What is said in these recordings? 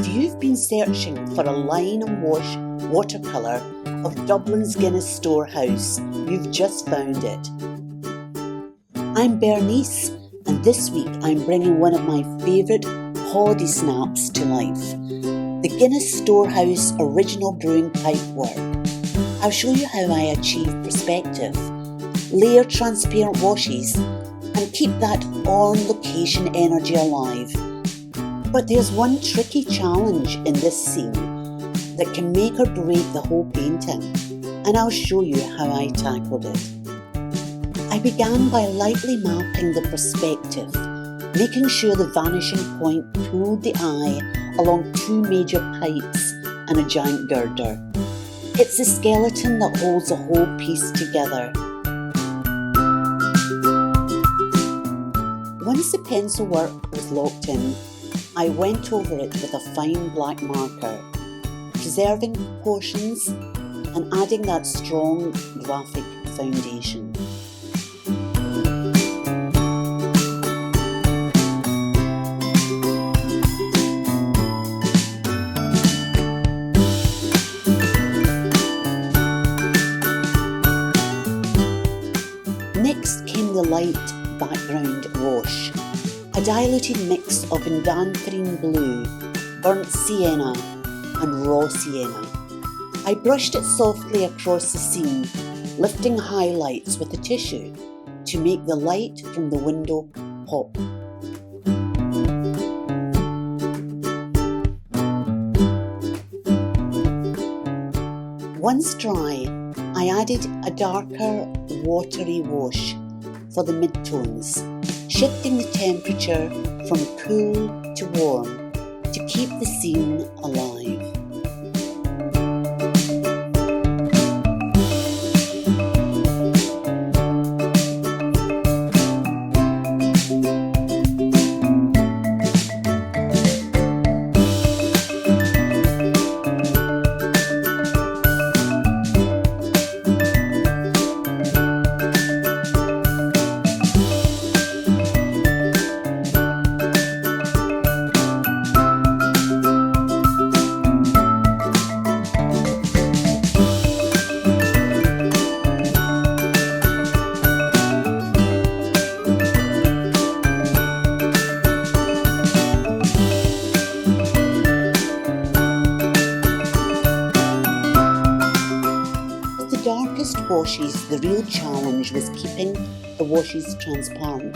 If you've been searching for a line and wash watercolour of Dublin's Guinness Storehouse, you've just found it. I'm Bernice, and this week I'm bringing one of my favourite holiday snaps to life, the Guinness Storehouse Original Brewing Pipework. I'll show you how I achieve perspective, layer transparent washes, and keep that on-location energy alive. But there's one tricky challenge in this scene that can make or break the whole painting, and I'll show you how I tackled it. I began by lightly mapping the perspective, making sure the vanishing point pulled the eye along two major pipes and a giant girder. It's the skeleton that holds the whole piece together. Once the pencil work was locked in, I went over it with a fine black marker, preserving proportions and adding that strong graphic foundation. Next came the light background wash, a diluted mix of Indanthrene Blue, burnt sienna and raw sienna. I brushed it softly across the scene, lifting highlights with a tissue to make the light from the window pop. Once dry, I added a darker, watery wash for the midtones, shifting the temperature from cool to warm to keep the scene alive. Washes, the real challenge was keeping the washes transparent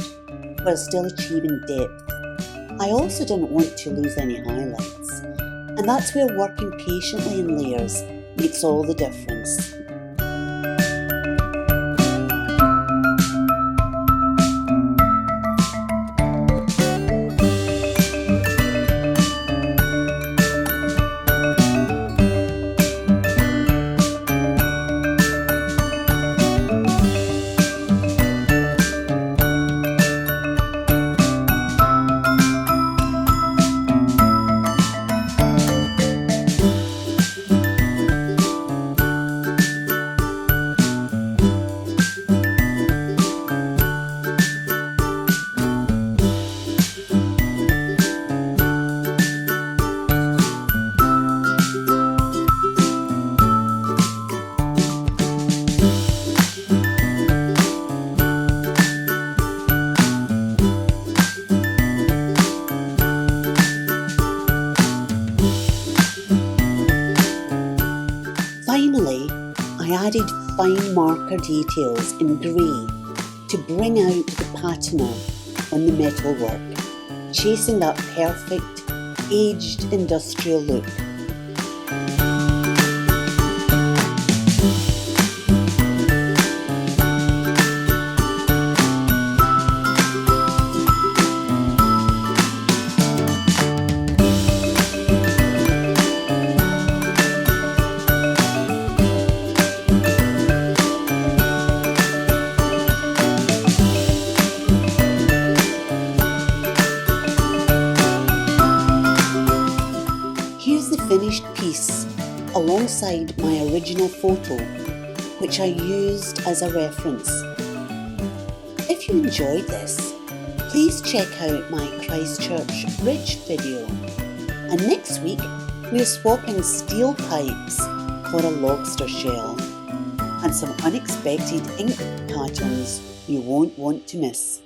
while still achieving depth. I also didn't want to lose any highlights, and that's where working patiently in layers makes all the difference. Finally, I added fine marker details in grey to bring out the patina on the metalwork, chasing that perfect, aged industrial look. Finished piece alongside my original photo, which I used as a reference. If you enjoyed this, please check out my Christchurch Bridge video. And next week we're swapping steel pipes for a lobster shell and some unexpected ink patterns you won't want to miss.